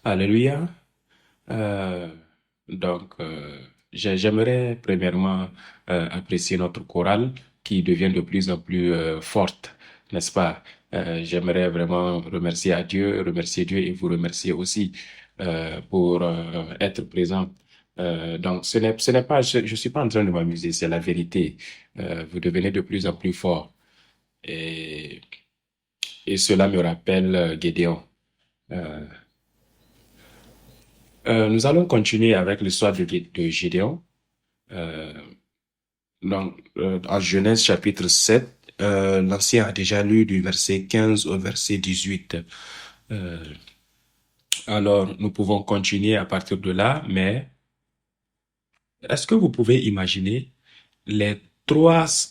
Alléluia. Euh, j'aimerais premièrement apprécier notre chorale qui devient de plus en plus forte, n'est-ce pas? J'aimerais vraiment remercier Dieu et vous remercier aussi pour être présent. Donc, ce n'est pas, je suis pas en train de m'amuser, c'est la vérité. Vous devenez de plus en plus fort et, et cela me rappelle Gédéon. Euh, nous allons continuer avec l'histoire de Gédéon. Euh, en Genèse chapitre 7, l'Ancien a déjà lu du verset 15 au verset 18. Euh, alors, nous pouvons continuer à partir de là, mais est-ce que vous pouvez imaginer les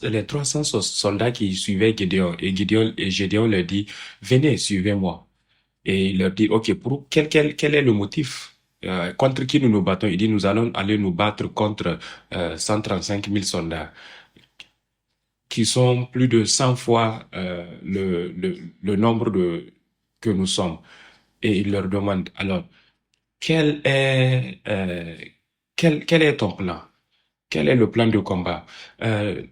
les 300 soldats qui suivaient Gédéon et Gédéon leur dit, venez, suivez-moi. Et il leur dit, OK, quel est le motif? Contre qui nous nous battons? Il dit, nous allons aller nous battre contre 135 000 soldats, qui sont plus de 100 fois le nombre que nous sommes. Et il leur demande, alors, quel est, euh, quel est ton plan? Quel est le plan de combat? Euh,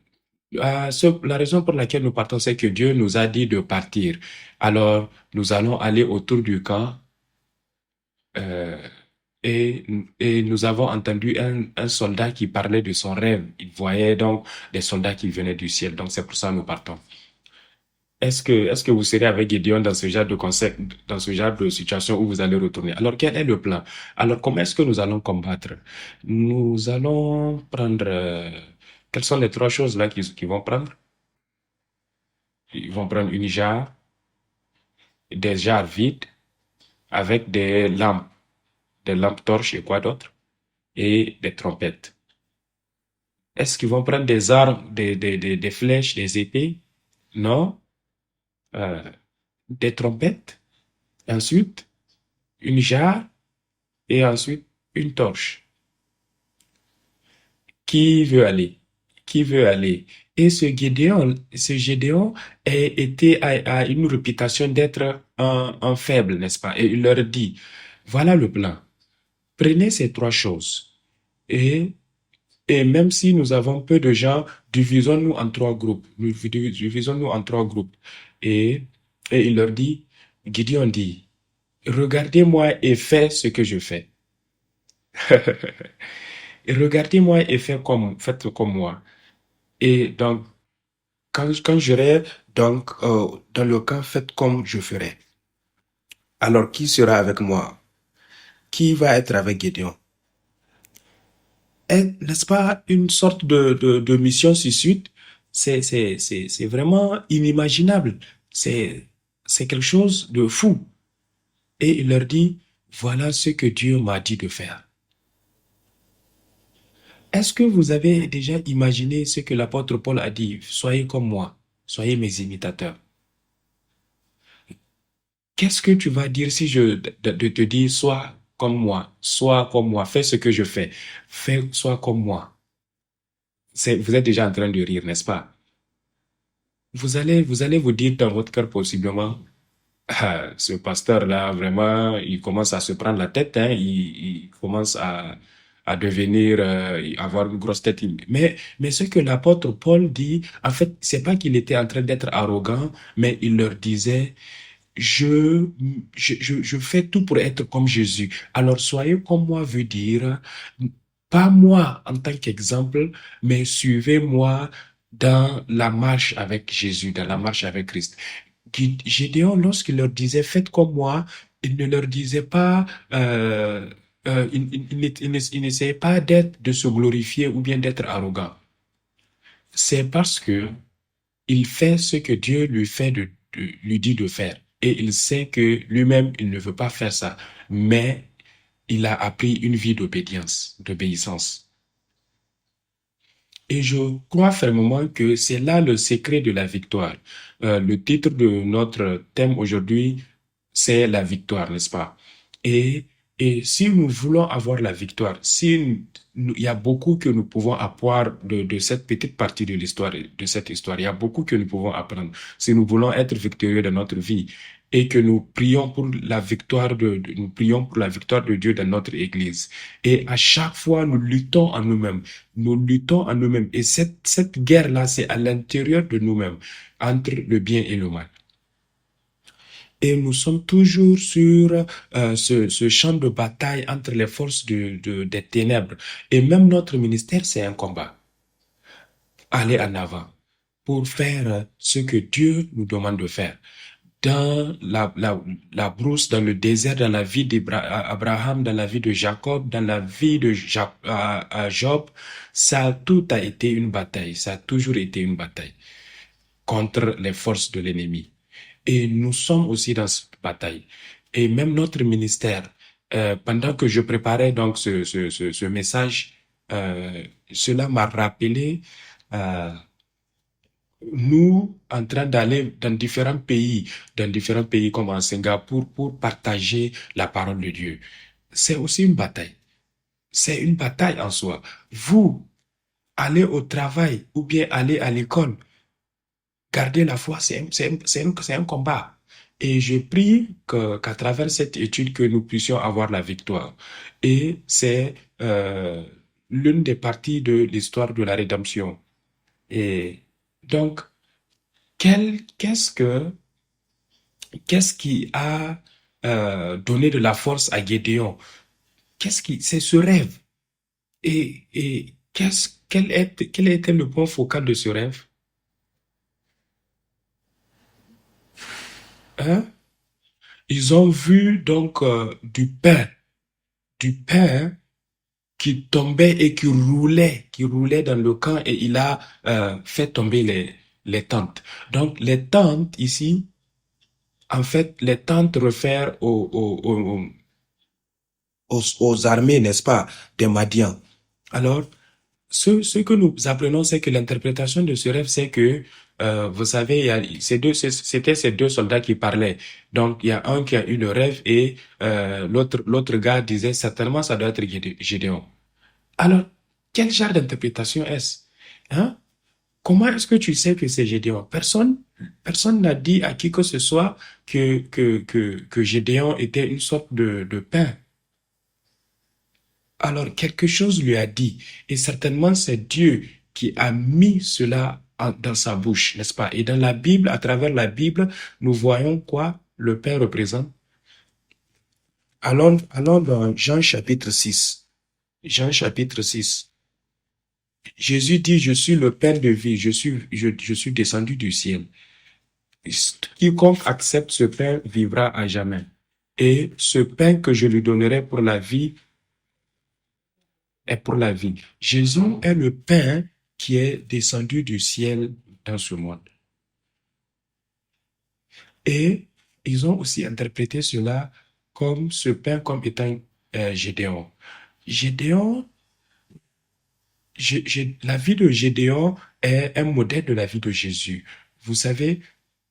la raison pour laquelle nous partons, c'est que Dieu nous a dit de partir. Alors, nous allons aller autour du camp. Euh, et, et nous avons entendu un soldat qui parlait de son rêve. Il voyait donc des soldats qui venaient du ciel. Donc c'est pour ça que nous partons. Est-ce que vous serez avec Gideon dans ce genre de concept, dans ce genre de situation où vous allez retourner? Alors quel est le plan? Alors comment est-ce que nous allons combattre? Nous allons prendre, quelles sont les trois choses là qu'ils vont prendre? Ils vont prendre une jarre, des jarres vides avec des lampes torches et quoi d'autre? Et des trompettes. Est-ce qu'ils vont prendre des armes, des flèches, des épées? Non. Euh, des trompettes, ensuite une jarre et ensuite une torche. Qui veut aller? Qui veut aller? Et ce Gédéon a une réputation d'être un faible, n'est-ce pas? Et il leur dit, voilà le plan. Prenez ces trois choses et Et même si nous avons peu de gens, divisons-nous en trois groupes. Divisons-nous en trois groupes. Et, et il leur dit, Gideon dit, regardez-moi et faites ce que je fais. Et regardez-moi et faites comme moi. Et donc, quand j'aurai, donc, dans le camp, faites comme je ferai. Alors, qui sera avec moi? Qui va être avec Gideon? N'est-ce pas une sorte de mission suicide? C'est vraiment inimaginable. C'est, c'est quelque chose de fou. Et il leur dit, voilà ce que Dieu m'a dit de faire. Est-ce que vous avez déjà imaginé ce que l'apôtre Paul a dit? Soyez comme moi, soyez mes imitateurs. Qu'est-ce que tu vas dire si je te dis, sois comme moi, fais ce que je fais, sois comme moi. Vous êtes déjà en train de rire, n'est-ce pas? Vous allez vous dire dans votre cœur possiblement, ah, ce pasteur-là, vraiment, il commence à se prendre la tête, hein, il commence à devenir, avoir une grosse tête. Mais ce que l'apôtre Paul dit, en fait, c'est pas qu'il était en train d'être arrogant, mais il leur disait, je, je fais tout pour être comme Jésus. Alors, soyez comme moi veut dire, pas moi en tant qu'exemple, mais suivez-moi dans la marche avec Jésus, dans la marche avec Christ. Gédéon, lorsqu'il leur disait, faites comme moi, il ne leur disait pas, il n'essayait pas de se glorifier ou bien d'être arrogant. C'est parce que il fait ce que Dieu lui dit de faire. Et il sait que lui-même, il ne veut pas faire ça. Mais il a appris une vie d'obéissance. Et je crois fermement que c'est là le secret de la victoire. Le titre de notre thème aujourd'hui, c'est la victoire, n'est-ce pas? Et, et si nous voulons avoir la victoire, il y a beaucoup que nous pouvons apprendre de cette petite partie de l'histoire, de cette histoire. Il y a beaucoup que nous pouvons apprendre. Si nous voulons être victorieux dans notre vie, et que nous prions pour la victoire nous prions pour la victoire de Dieu dans notre Église. Et à chaque fois, nous luttons en nous-mêmes. Nous luttons en nous-mêmes. Et cette guerre-là, c'est à l'intérieur de nous-mêmes, entre le bien et le mal. Et nous sommes toujours sur ce champ de bataille entre les forces des ténèbres. Et même notre ministère, c'est un combat. Aller en avant pour faire ce que Dieu nous demande de faire. Dans la brousse, dans le désert, dans la vie d'Abraham, dans la vie de Jacob, dans la vie de Job, tout a été une bataille. Ça a toujours été une bataille contre les forces de l'ennemi. Et nous sommes aussi dans cette bataille. Et même notre ministère, pendant que je préparais donc ce message, cela m'a rappelé euh, nous en train d'aller dans différents pays comme en Singapour, pour partager la parole de Dieu. C'est aussi une bataille. C'est une bataille en soi. Vous, allez au travail ou bien aller à l'école, garder la foi, c'est un combat. Et je prie qu'à travers cette étude, que nous puissions avoir la victoire. Et c'est l'une des parties de l'histoire de la rédemption. Et donc, qu'est-ce qui a donné de la force à Gédéon? C'est ce rêve. Et quel était le point focal de ce rêve? Hein? Ils ont vu donc du pain qui tombait et qui roulait dans le camp, et il a fait tomber les tentes. Donc les tentes ici, en fait, les tentes réfèrent aux armées, n'est-ce pas, des Madians. Alors, ce que nous apprenons, c'est que l'interprétation de ce rêve, c'est que, vous savez, c'était ces deux soldats qui parlaient. Donc, il y a un qui a eu le rêve, et l'autre gars disait certainement ça doit être Gédéon. Alors, quel genre d'interprétation est-ce? Hein? Comment est-ce que tu sais que c'est Gédéon? Personne n'a dit à qui que ce soit que Gédéon était une sorte de pain. Alors, quelque chose lui a dit, et certainement c'est Dieu qui a mis cela dans sa bouche, n'est-ce pas? Et dans la Bible, à travers la Bible, nous voyons quoi le pain représente. Allons dans Jean chapitre 6. Jean chapitre 6. Jésus dit, je suis le pain de vie, je suis descendu du ciel. Quiconque accepte ce pain vivra à jamais. Et ce pain que je lui donnerai pour la vie est pour la vie. Jésus est le pain qui est descendu du ciel dans ce monde. Et ils ont aussi interprété cela comme ce pain comme étant Gédéon. Gédéon, la vie de Gédéon est un modèle de la vie de Jésus. Vous savez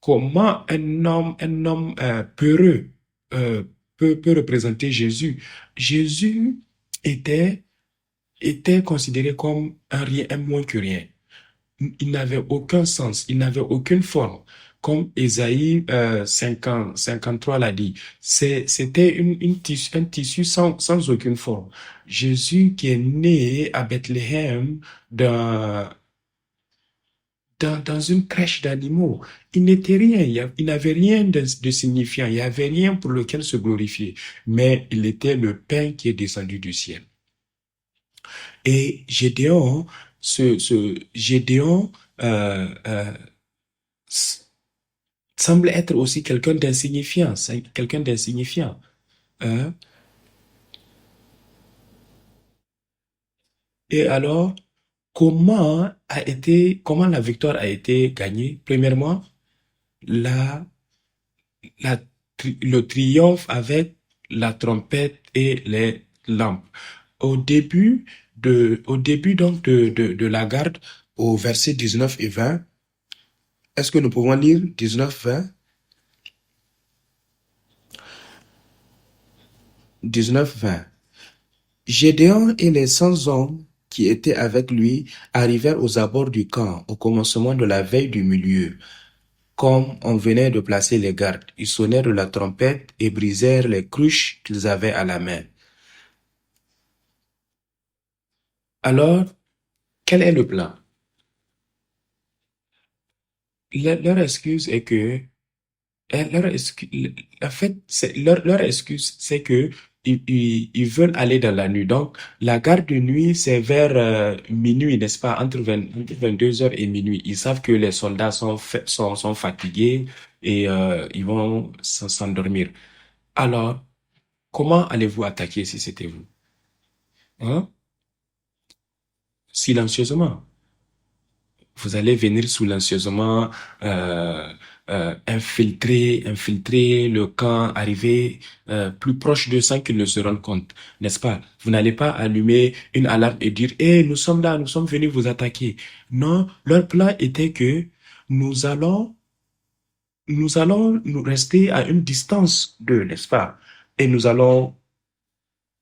comment un homme peureux peut représenter Jésus. Jésus était était considéré comme un rien, un moins que rien. Il n'avait aucun sens, il n'avait aucune forme. Comme Ésaïe 53 l'a dit, c'était un tissu sans aucune forme. Jésus qui est né à Bethléem dans, dans une crèche d'animaux, il n'était rien, il n'avait rien de signifiant, il n'y avait rien pour lequel se glorifier, mais il était le pain qui est descendu du ciel. Et Gédéon, Gédéon semble être aussi quelqu'un d'insignifiant, c'est quelqu'un d'insignifiant. Hein. Et alors, comment la victoire a été gagnée? Premièrement, la, le triomphe avec la trompette et les lampes. Au début donc de la garde, au verset 19 et 20, est-ce que nous pouvons lire 19, 20? 19, 20. Gédéon et les 100 hommes qui étaient avec lui arrivèrent aux abords du camp au commencement de la veille du milieu. comme on venait de placer les gardes. Ils sonnèrent de la trompette et brisèrent les cruches qu'ils avaient à la main. Alors, quel est le plan? Leur excuse est que leur excuse, en fait, leur excuse, c'est que ils veulent aller dans la nuit. Donc, la garde de nuit, c'est vers minuit, n'est-ce pas? Entre 22 heures et minuit. Ils savent que les soldats sont fatigués et ils vont s'endormir. Alors, comment allez-vous attaquer si c'était vous? Hein? Silencieusement. Vous allez venir silencieusement infiltrer le camp, arriver plus proche de sans qu'ils ne se rendent compte, n'est-ce pas? Vous n'allez pas allumer une alarme et dire, eh, nous sommes là, nous sommes venus vous attaquer. Non, leur plan était que nous allons, nous allons nous rester à une distance d'eux, n'est-ce pas? Et nous allons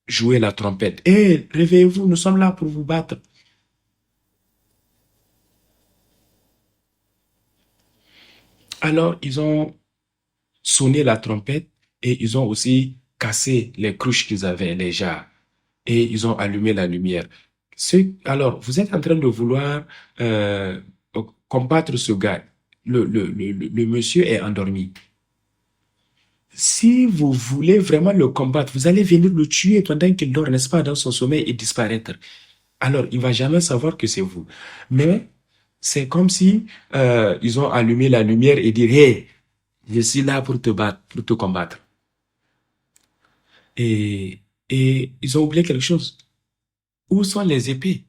jouer la trompette. Eh, réveillez-vous, nous sommes là pour vous battre. Alors, ils ont sonné la trompette et ils ont aussi cassé les cruches qu'ils avaient, les jarres, et ils ont allumé la lumière. Alors, vous êtes en train de vouloir euh, combattre ce gars. Le monsieur est endormi. Si vous voulez vraiment le combattre, vous allez venir le tuer pendant qu'il dort, n'est-ce pas, dans son sommeil et disparaître. Alors, il va jamais savoir que c'est vous. Mais c'est comme si ils ont allumé la lumière et dit, hey, je suis là pour te battre, pour te combattre. Et, et ils ont oublié quelque chose. Où sont les épées,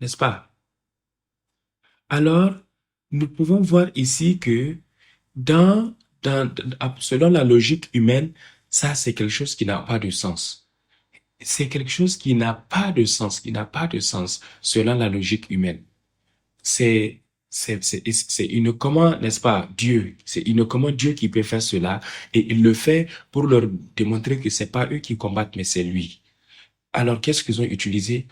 n'est-ce pas? Alors, nous pouvons voir ici que dans, selon la logique humaine, ça c'est quelque chose qui n'a pas de sens. C'est quelque chose qui n'a pas de sens, qui n'a pas de sens selon la logique humaine. C'est c'est une comment, n'est-ce pas, Dieu. C'est une comment Dieu qui peut faire cela et il le fait pour leur démontrer que c'est pas eux qui combattent, mais c'est lui. Alors, qu'est-ce qu'ils ont utilisé?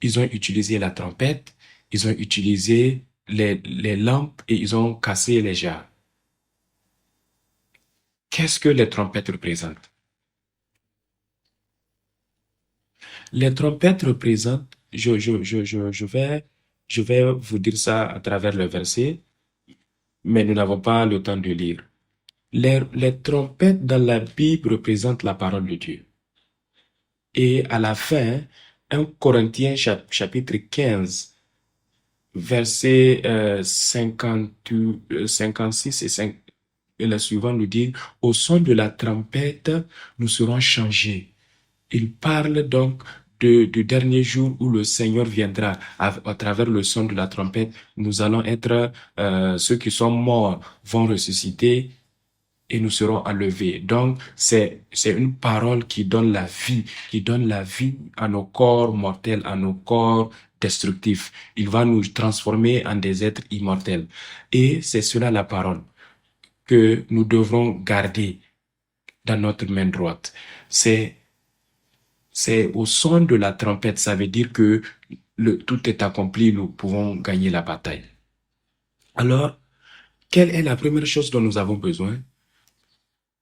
Ils ont utilisé la trompette, ils ont utilisé les lampes et ils ont cassé les jarres. Qu'est-ce que les trompettes représentent? Les trompettes représentent, je vais vous dire ça à travers le verset, mais nous n'avons pas le temps de lire. Les trompettes dans la Bible représentent la parole de Dieu. Et à la fin, 1 Corinthiens chapitre 15, verset 50, 56 et 5, et la suivante nous dit, au son de la trompette, nous serons changés. Il parle donc du dernier jour où le Seigneur viendra à travers le son de la trompette. Nous allons être, ceux qui sont morts vont ressusciter et nous serons enlevés. Donc, c'est une parole qui donne la vie à nos corps mortels, à nos corps destructifs. Il va nous transformer en des êtres immortels. Et c'est cela la parole que nous devrons garder dans notre main droite. C'est, c'est au son de la trompette. Ça veut dire que tout est accompli, nous pouvons gagner la bataille. Alors, quelle est la première chose dont nous avons besoin?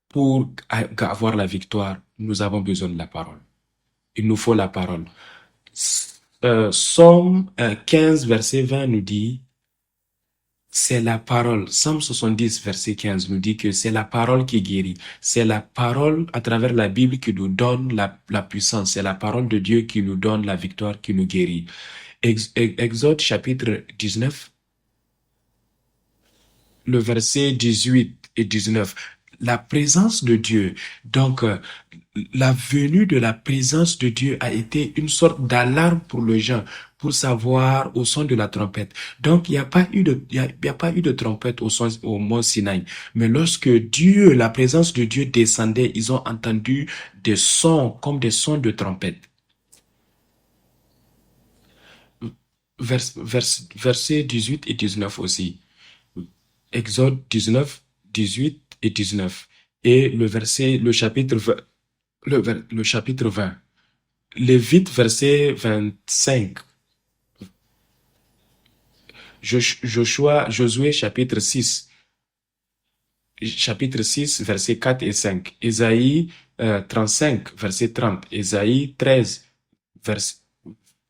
Pour avoir la victoire, nous avons besoin de la parole. Il nous faut la parole. Somme 15, verset 20 nous dit, c'est la parole. Somme 70, verset 15 nous dit que c'est la parole qui guérit. C'est la parole à travers la Bible qui nous donne la puissance. C'est la parole de Dieu qui nous donne la victoire, qui nous guérit. Exode chapitre 19, le verset 18 et 19. La présence de Dieu. Donc, la venue de la présence de Dieu a été une sorte d'alarme pour les gens, pour savoir au son de la trompette. Donc, il n'y a pas eu de, il y a pas eu de trompette au mont Sinaï. Mais lorsque Dieu, la présence de Dieu descendait, ils ont entendu des sons comme des sons de trompette. Versets 18 et 19 aussi. Exode 19, 18 et 19. Et le chapitre, le chapitre 20. Lévite, verset 25. Josué chapitre 6, versets 4 et 5. Ésaïe 35, verset 30. Vers,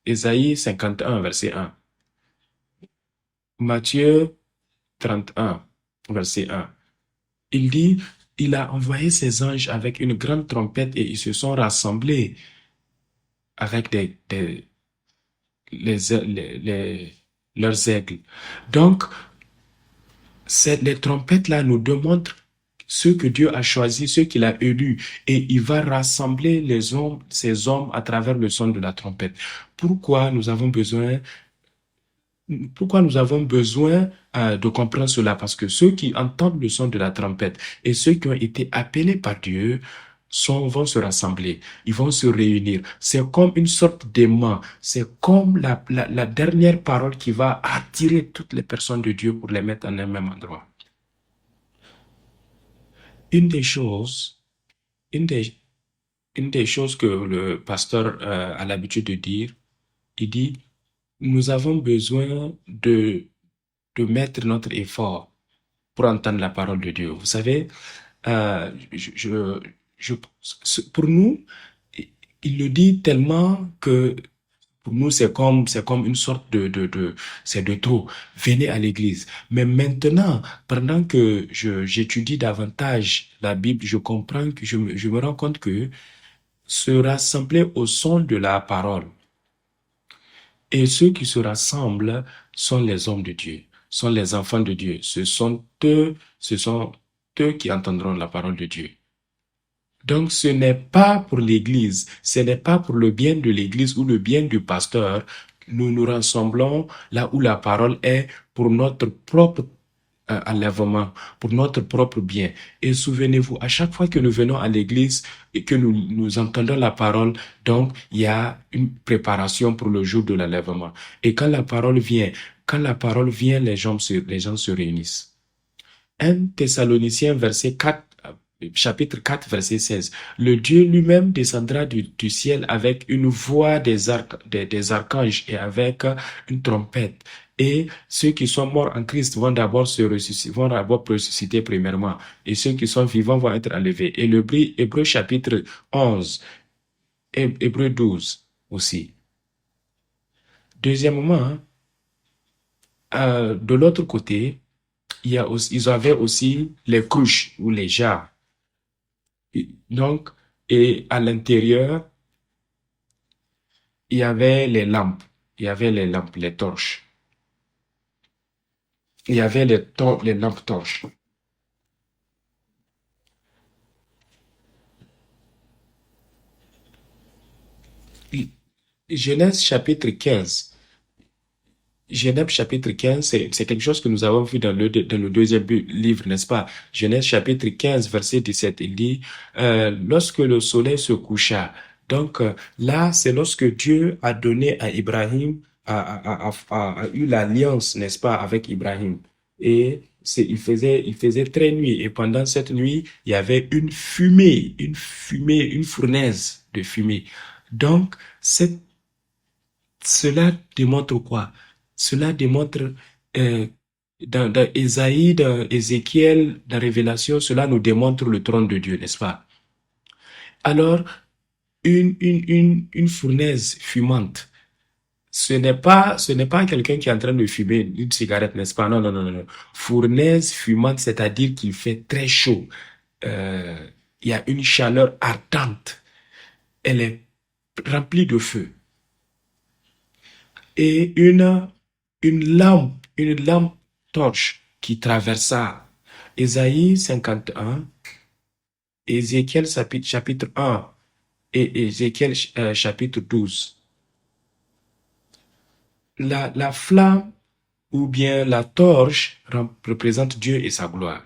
Ésaïe 51, verset 1. Matthieu 31, verset 1. Il dit, il a envoyé ses anges avec une grande trompette et ils se sont rassemblés avec leurs aigles. Donc, les trompettes-là nous démontrent ceux que Dieu a choisis, ceux qu'il a élus, et il va rassembler ces hommes à travers le son de la trompette. Pourquoi nous avons besoin de comprendre cela? Parce que ceux qui entendent le son de la trompette et ceux qui ont été appelés par Dieu vont se rassembler, ils vont se réunir. C'est comme une sorte d'aimant, c'est comme la dernière parole qui va attirer toutes les personnes de Dieu pour les mettre en un même endroit. Une des choses que le pasteur a l'habitude de dire, il dit, nous avons besoin de mettre notre effort pour entendre la parole de Dieu. Vous savez, pour nous, il le dit tellement que pour nous, c'est comme une sorte c'est de trop. Venez à l'église. Mais maintenant, pendant que j'étudie davantage la Bible, je comprends que je me rends compte que se rassembler au son de la parole, et ceux qui se rassemblent sont les hommes de Dieu, sont les enfants de Dieu. Ce sont eux qui entendront la parole de Dieu. Donc, ce n'est pas pour l'Église, ce n'est pas pour le bien de l'Église ou le bien du pasteur. Nous nous rassemblons là où la parole est pour notre propre enlèvement, pour notre propre bien. Et souvenez-vous, à chaque fois que nous venons à l'église et que nous entendons la parole, donc il y a une préparation pour le jour de l'enlèvement. Et quand la parole vient, les gens se réunissent. 1 Thessaloniciens chapitre 4, verset 16. Le Dieu lui-même descendra du ciel avec une voix des archanges et avec une trompette. Et ceux qui sont morts en Christ vont d'abord ressusciter premièrement. Et ceux qui sont vivants vont être enlevés. Et le Hébreu chapitre 11, Hébreu 12 aussi. Deuxièmement, de l'autre côté, ils avaient aussi les cruches ou les jarres. Donc, et à l'intérieur, il y avait les lampes. Les torches. Il y avait les lampes torches. Genèse chapitre 15. Genèse chapitre 15, c'est quelque chose que nous avons vu dans le deuxième livre, n'est-ce pas? Genèse chapitre 15, verset 17, il dit, lorsque le soleil se coucha. Donc là, c'est lorsque Dieu a donné à Ibrahim, a eu l'alliance, n'est-ce pas, avec Ibrahim. Et il faisait très nuit. Et pendant cette nuit, il y avait une fournaise de fumée. Donc, cela démontre quoi? Cela démontre dans Ésaïe, dans Ézéchiel, dans Révélation, cela nous démontre le trône de Dieu, n'est-ce pas? Alors, une fournaise fumante, ce n'est pas quelqu'un qui est en train de fumer une cigarette, n'est-ce pas? Non, non, non, non. Fournaise fumante, c'est-à-dire qu'il fait très chaud. Il y a une chaleur ardente. Elle est remplie de feu. Et une lampe torche qui traversa. Ésaïe 51, Ézéchiel chapitre 1 et Ézéchiel chapitre 12. La flamme ou bien la torche représente Dieu et sa gloire.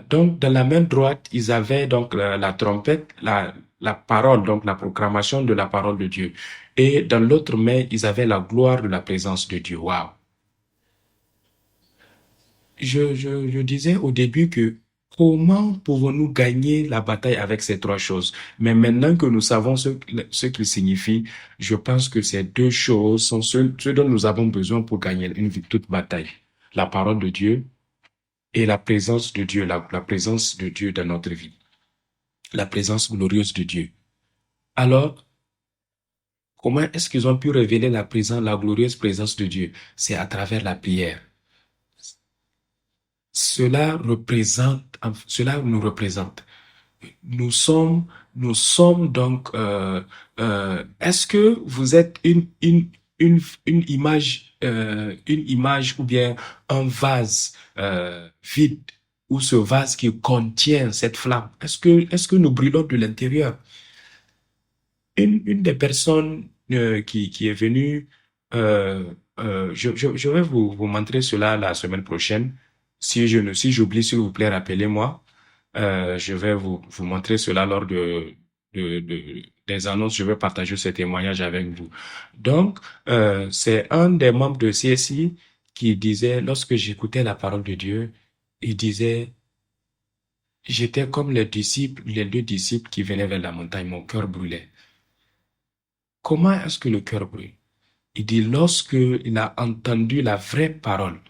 Donc, dans la main droite, ils avaient donc la trompette, la parole, donc la proclamation de la parole de Dieu. Et dans l'autre main, ils avaient la gloire de la présence de Dieu. Waouh! Je disais au début que Comment pouvons-nous gagner la bataille avec ces trois choses? Mais maintenant que nous savons ce qu'ils signifient, je pense que ces deux choses sont ce dont nous avons besoin pour gagner toute bataille. La parole de Dieu et la présence de Dieu, la présence de Dieu dans notre vie. La présence glorieuse de Dieu. Alors, comment est-ce qu'ils ont pu révéler la glorieuse présence de Dieu? C'est à travers la prière. Cela nous représente. Nous sommes, nous sommes donc, est-ce que vous êtes une image ou bien un vase vide ou ce vase qui contient cette flamme? Est-ce que nous brûlons de l'intérieur? Une des personnes qui est venue, je vais vous montrer cela la semaine prochaine. Si j'oublie, s'il vous plaît, rappelez-moi. Je vais vous montrer cela lors des annonces. Je vais partager ce témoignage avec vous. Donc, c'est un des membres de CSI qui disait, lorsque j'écoutais la parole de Dieu, il disait, j'étais comme les deux disciples qui venaient vers la montagne, mon cœur brûlait. Comment est-ce que le cœur brûle? Il dit, lorsque il a entendu la vraie parole,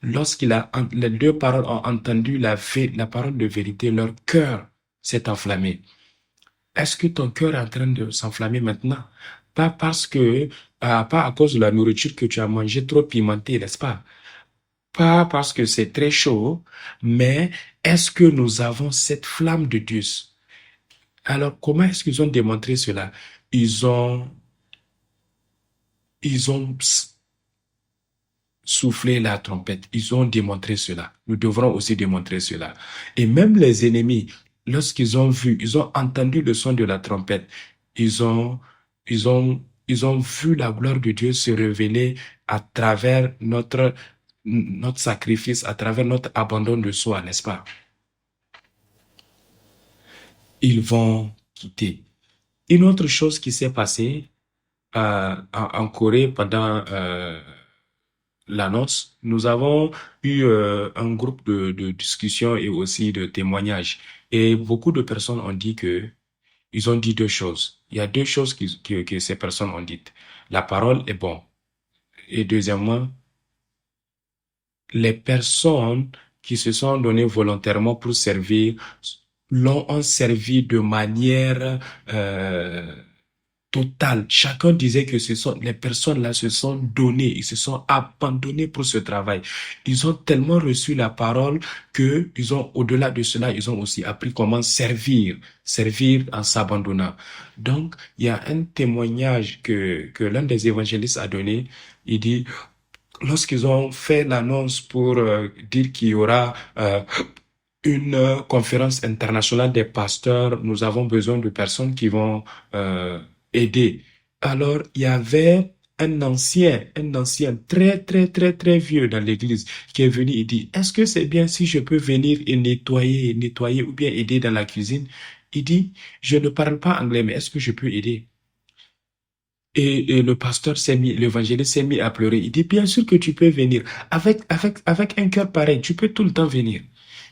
les deux paroles ont entendu la parole de vérité, leur cœur s'est enflammé. Est-ce que ton cœur est en train de s'enflammer maintenant? Pas parce que, pas à cause de la nourriture que tu as mangée trop pimentée, n'est-ce pas? Pas parce que c'est très chaud, mais est-ce que nous avons cette flamme de Dieu? Alors, comment est-ce qu'ils ont démontré cela? Ils ont, ils ont soufflé la trompette. Ils ont démontré cela. Nous devrons aussi démontrer cela. Et même les ennemis, lorsqu'ils ont vu, ils ont entendu le son de la trompette, ils ont, ils ont vu la gloire de Dieu se révéler à travers notre sacrifice, à travers notre abandon de soi, n'est-ce pas? Ils vont quitter. Une autre chose qui s'est passée en Corée pendant l'annonce, nous avons eu un groupe de discussion et aussi de témoignages. Et beaucoup de personnes ont dit que ils ont dit deux choses. Il y a deux choses que ces personnes ont dites. La parole est bon. Et deuxièmement, les personnes qui se sont données volontairement pour servir ont servi de manière totale. Chacun disait que les personnes là se sont données, ils se sont abandonnés pour ce travail. Ils ont tellement reçu la parole que ils ont, au-delà de cela, ils ont aussi appris comment servir en s'abandonnant. Donc, il y a un témoignage que l'un des évangélistes a donné. Il dit, lorsqu'ils ont fait l'annonce pour dire qu'il y aura une conférence internationale des pasteurs, nous avons besoin de personnes qui vont aider. Alors, il y avait un ancien très, très, très, très vieux dans l'église qui est venu et dit, est-ce que c'est bien si je peux venir et nettoyer ou bien aider dans la cuisine? Il dit, je ne parle pas anglais, mais est-ce que je peux aider? Et le pasteur l'évangéliste s'est mis à pleurer. Il dit, bien sûr que tu peux venir. Avec un cœur pareil, tu peux tout le temps venir.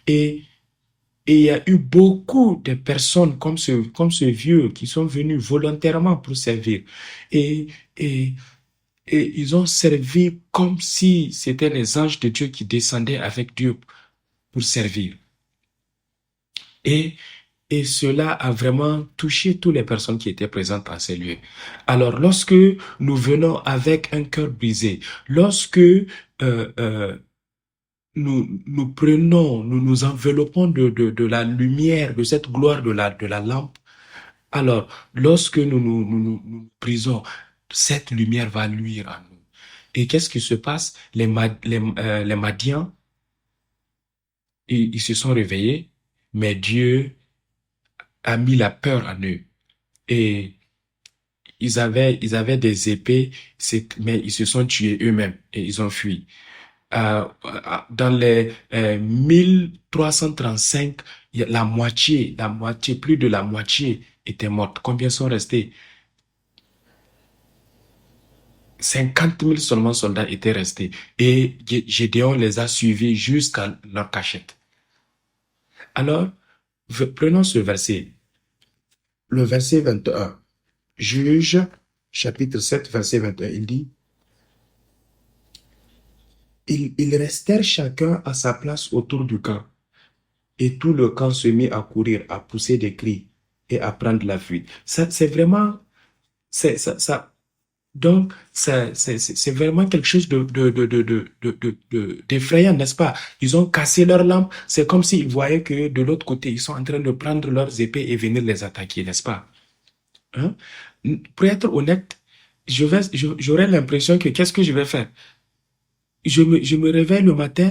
Et et il y a eu beaucoup de personnes comme ce vieux qui sont venus volontairement pour servir. Et, et, et ils ont servi comme si c'était les anges de Dieu qui descendaient avec Dieu pour servir. Et, et cela a vraiment touché toutes les personnes qui étaient présentes en ces lieux. Alors, lorsque nous venons avec un cœur brisé, lorsque nous prenons, nous nous enveloppons de la lumière, de cette gloire de la lampe, alors lorsque nous brisons, cette lumière va luire en nous. Et qu'est-ce qui se passe? Les Madians, ils se sont réveillés, mais Dieu a mis la peur en eux. Et ils avaient des épées, mais ils se sont tués eux-mêmes et ils ont fui. Dans les 1335, plus de la moitié était morte. Combien sont restés? 50 000 seulement soldats étaient restés. Et Gédéon les a suivis jusqu'à leur cachette. Alors, prenons ce verset. Le verset 21. Juge, chapitre 7, verset 21. Il dit, ils restèrent chacun à sa place autour du camp. Et tout le camp se mit à courir, à pousser des cris et à prendre la fuite. Ça, c'est vraiment, ça, donc, c'est vraiment quelque chose d'effrayant, n'est-ce pas? Ils ont cassé leurs lampes. C'est comme s'ils voyaient que de l'autre côté, ils sont en train de prendre leurs épées et venir les attaquer, n'est-ce pas? Hein? Pour être honnête, j'aurais l'impression que qu'est-ce que je vais faire? Je me réveille le matin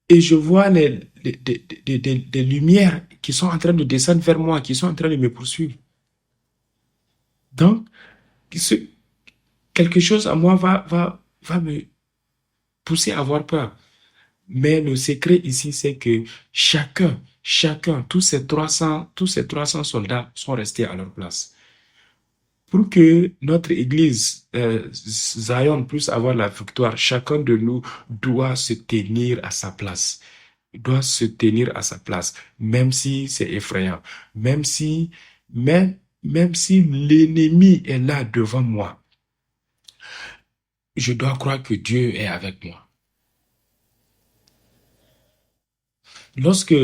et je vois des lumières qui sont en train de descendre vers moi, qui sont en train de me poursuivre. Donc, ce, quelque chose à moi va me pousser à avoir peur. Mais le secret ici, c'est que chacun, tous ces 300 soldats sont restés à leur place. Pour que notre église, Zion, puisse avoir la victoire, chacun de nous doit se tenir à sa place. Doit se tenir à sa place, même si c'est effrayant, même si, même, même si l'ennemi est là devant moi, je dois croire que Dieu est avec moi. Lorsque,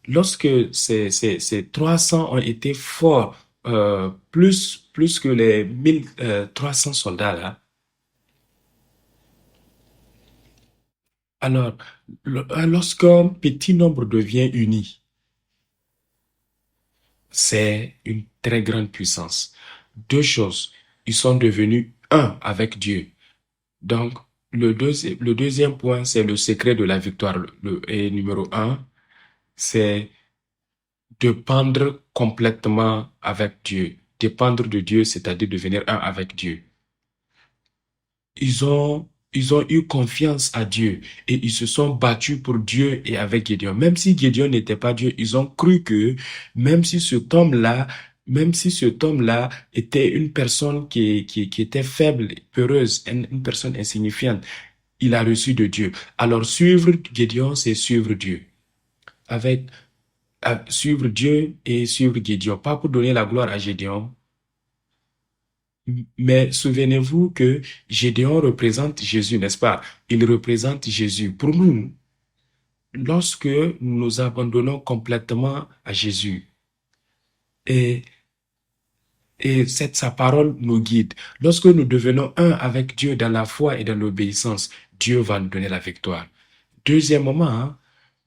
lorsque ces 300 ont été forts, plus que les 1300 soldats là, alors, lorsqu'un petit nombre devient uni, c'est une très grande puissance. Deux choses, ils sont devenus un avec Dieu. Donc, le deuxième point, c'est le secret de la victoire. Et numéro un, c'est dépendre complètement avec Dieu. Dépendre de Dieu, c'est-à-dire devenir un avec Dieu. Ils ont eu confiance à Dieu et ils se sont battus pour Dieu et avec Gédéon. Même si Gédéon n'était pas Dieu, ils ont cru que même si cet homme-là, même si cet homme-là était une personne qui était faible, peureuse, une personne insignifiante, il a reçu de Dieu. Alors suivre Gédéon, c'est suivre Dieu. Avec suivre Dieu et suivre Gédéon. Pas pour donner la gloire à Gédéon, mais souvenez-vous que Gédéon représente Jésus, n'est-ce pas? Il représente Jésus. Pour nous, lorsque nous nous abandonnons complètement à Jésus et, et sa parole nous guide, lorsque nous devenons un avec Dieu dans la foi et dans l'obéissance, Dieu va nous donner la victoire. Deuxièmement, hein,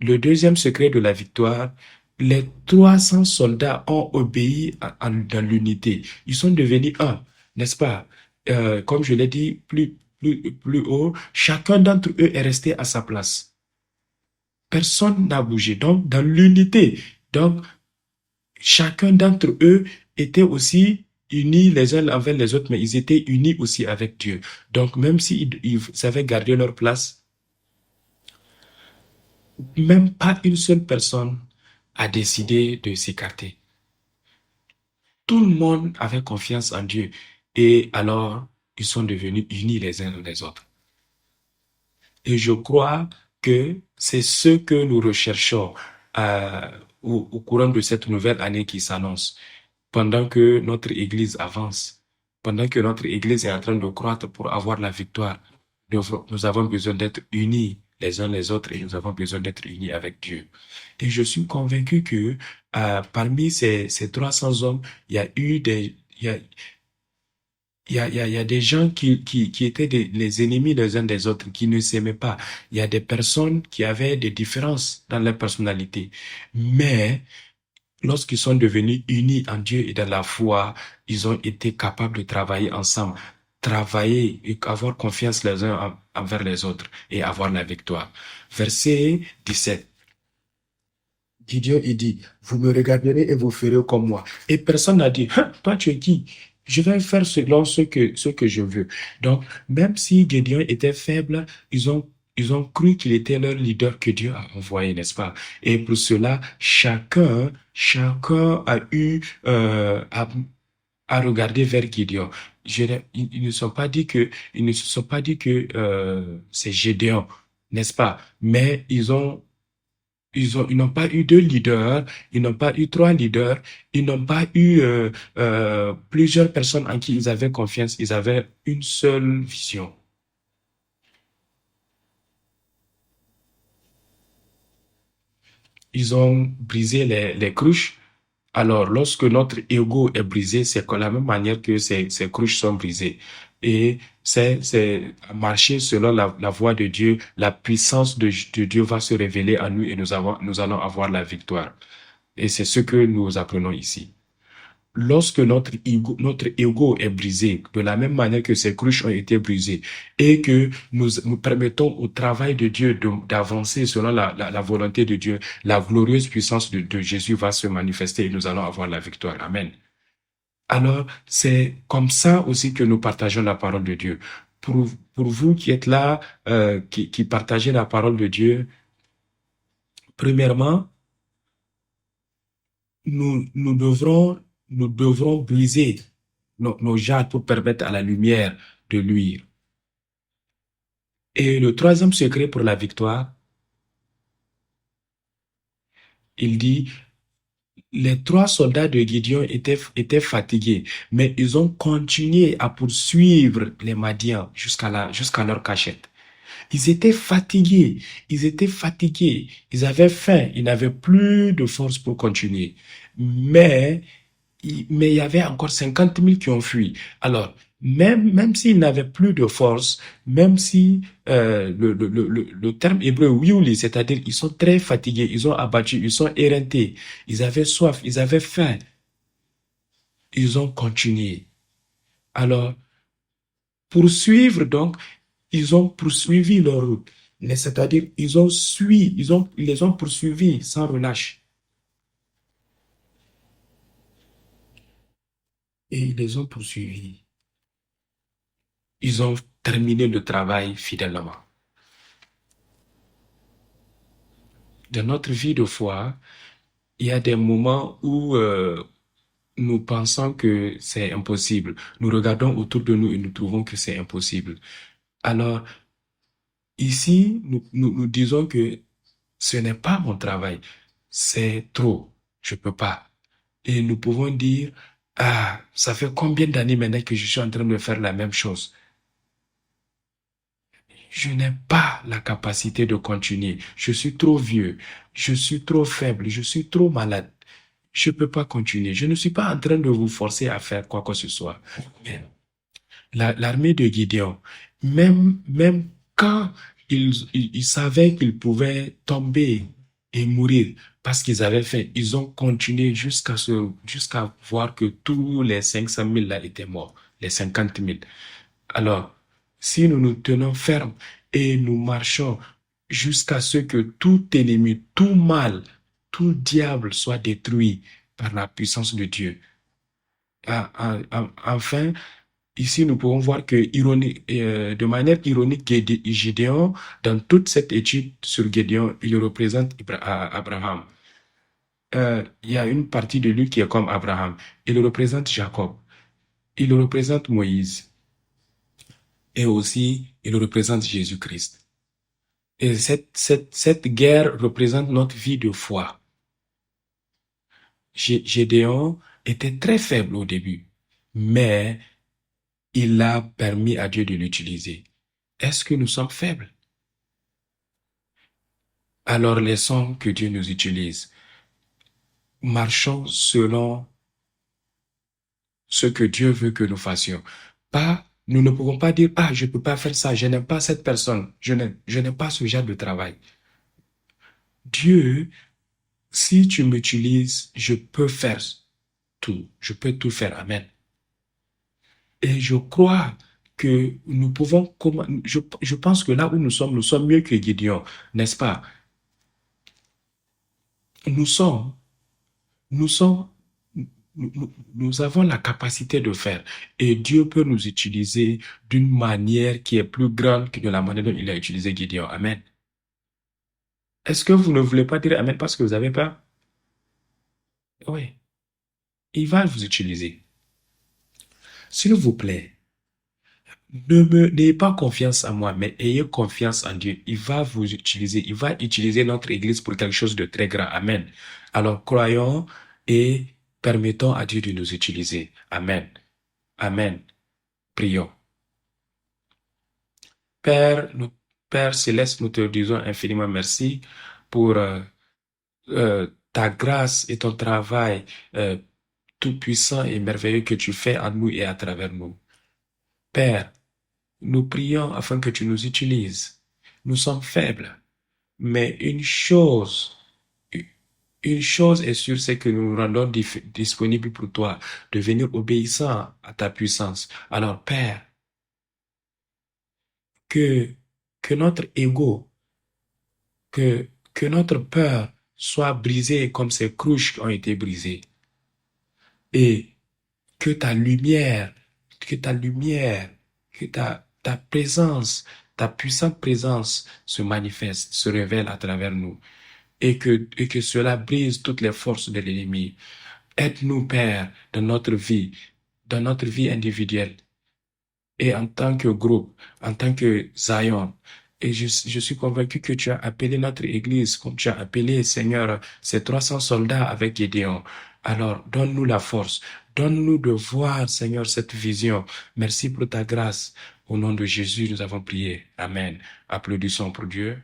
le deuxième secret de la victoire, les 300 soldats ont obéi dans l'unité. Ils sont devenus un, n'est-ce pas? Comme je l'ai dit plus haut, chacun d'entre eux est resté à sa place. Personne n'a bougé. Donc, dans l'unité, donc, chacun d'entre eux était aussi unis les uns envers les autres, mais ils étaient unis aussi avec Dieu. Donc, même s'ils savaient garder leur place, même pas une seule personne a décidé de s'écarter. Tout le monde avait confiance en Dieu et alors ils sont devenus unis les uns les autres. Et je crois que c'est ce que nous recherchons au courant de cette nouvelle année qui s'annonce, pendant que notre Église avance, pendant que notre Église est en train de croître pour avoir la victoire. Nous avons besoin d'être unis les uns les autres et nous avons besoin d'être unis avec Dieu. Et je suis convaincu que parmi ces 300 hommes, il y a eu des, il y a des gens qui étaient les ennemis les uns des autres, qui ne s'aimaient pas. Il y a des personnes qui avaient des différences dans leur personnalité. Mais lorsqu'ils sont devenus unis en Dieu et dans la foi, ils ont été capables de travailler ensemble, travailler et avoir confiance les uns envers les autres et avoir la victoire. Verset 17. Gideon, il dit, vous me regarderez et vous ferez comme moi. Et personne n'a dit, hein, toi tu es qui? Je vais faire selon ce que je veux. Donc, même si Gideon était faible, ils ont cru qu'il était leur leader que Dieu a envoyé, n'est-ce pas? Et pour cela, chacun a eu à regarder vers Gideon. Ils ne sont pas dit que, ils ne se sont pas dit que c'est Gédéon, n'est-ce pas? Mais ils ont Ils n'ont pas eu deux leaders, ils n'ont pas eu trois leaders, ils n'ont pas eu plusieurs personnes en qui ils avaient confiance. Ils avaient une seule vision. Ils ont brisé les cruches. Alors, lorsque notre ego est brisé, c'est de la même manière que ces cruches sont brisées. Et c'est marcher selon la voie de Dieu. La puissance de Dieu va se révéler à nous et nous allons avoir la victoire. Et c'est ce que nous apprenons ici. Lorsque notre ego est brisé, de la même manière que ces cruches ont été brisées, et que nous permettons au travail de Dieu d'avancer selon la volonté de Dieu, la glorieuse puissance de Jésus va se manifester et nous allons avoir la victoire. Amen. Alors, c'est comme ça aussi que nous partageons la parole de Dieu. Pour vous qui êtes là, qui partagez la parole de Dieu, premièrement, nous devrons briser nos jarres pour permettre à la lumière de luire. Et le troisième secret pour la victoire, il dit, les trois soldats de Gideon étaient fatigués, mais ils ont continué à poursuivre les Madians jusqu'à leur cachette. Ils étaient fatigués, ils avaient faim, ils n'avaient plus de force pour continuer. Mais mais il y avait encore 50 000 qui ont fui. Alors, même s'ils n'avaient plus de force, même si le terme hébreu wiouli, c'est-à-dire ils sont très fatigués, ils ont abattu, ils sont éreintés, ils avaient soif, ils avaient faim, ils ont continué. Alors, poursuivre donc, ils ont poursuivi leur route. C'est-à-dire, ils les ont poursuivis sans relâche. Et ils les ont poursuivis. Ils ont terminé le travail fidèlement. Dans notre vie de foi, il y a des moments où nous pensons que c'est impossible. Nous regardons autour de nous et nous trouvons que c'est impossible. Alors, ici, nous disons que ce n'est pas mon travail, c'est trop, je peux pas. Et nous pouvons dire, ah, ça fait combien d'années maintenant que je suis en train de faire la même chose? Je n'ai pas la capacité de continuer. Je suis trop vieux. Je suis trop faible. Je suis trop malade. Je peux pas continuer. Je ne suis pas en train de vous forcer à faire quoi que ce soit. Mais l'armée de Gideon, même quand ils savaient qu'ils pouvaient tomber et mourir parce qu'ils avaient faim, ils ont continué jusqu'à voir que tous les 500 000 là étaient morts, les 50 000. Alors, si nous nous tenons fermes et nous marchons jusqu'à ce que tout ennemi, tout mal, tout diable soit détruit par la puissance de Dieu. Enfin, ici, nous pouvons voir que, de manière ironique, Gédéon, dans toute cette étude sur Gédéon, il représente Abraham. Il y a une partie de lui qui est comme Abraham. Il représente Jacob. Il représente Moïse. Et aussi, il représente Jésus-Christ. Et cette guerre représente notre vie de foi. Gédéon était très faible au début, mais il a permis à Dieu de l'utiliser. Est-ce que nous sommes faibles? Alors laissons que Dieu nous utilise. Marchons selon ce que Dieu veut que nous fassions. Nous ne pouvons pas dire, ah, je ne peux pas faire ça, je n'aime pas cette personne, je n'aime pas ce genre de travail. Dieu, si tu m'utilises, je peux faire tout. Je peux tout faire. Amen. Et je crois que nous pouvons, je pense que là où nous sommes mieux que Gideon, n'est-ce pas? Nous sommes, nous sommes, nous avons la capacité de faire. Et Dieu peut nous utiliser d'une manière qui est plus grande que de la manière dont il a utilisé Gideon. Amen. Est-ce que vous ne voulez pas dire Amen parce que vous avez peur? Oui. Il va vous utiliser. S'il vous plaît, N'ayez pas confiance en moi, mais ayez confiance en Dieu. Il va vous utiliser. Il va utiliser notre Église pour quelque chose de très grand. Amen. Alors, croyons et permettons à Dieu de nous utiliser. Amen. Amen. Prions. Père, Père céleste, nous te disons infiniment merci pour ta grâce et ton travail euh, tout puissant et merveilleux que tu fais en nous et à travers nous. Père, nous prions afin que tu nous utilises. Nous sommes faibles, mais une chose est sûre, c'est que nous nous rendons disponibles pour toi, devenir obéissants à ta puissance. Alors, Père, que, que notre ego, que notre peur soit brisée comme ces cruches qui ont été brisées et que ta lumière, que ta lumière, que ta présence, ta puissante présence se manifeste, se révèle à travers nous et que cela brise toutes les forces de l'ennemi. Aide-nous, Père, dans notre vie individuelle et en tant que groupe, en tant que Zion. Et je suis convaincu que tu as appelé notre Église, comme tu as appelé, Seigneur, ces 300 soldats avec Gédéon. Alors, donne-nous la force. Donne-nous de voir, Seigneur, cette vision. Merci pour ta grâce. Au nom de Jésus, nous avons prié. Amen. Applaudissons pour Dieu.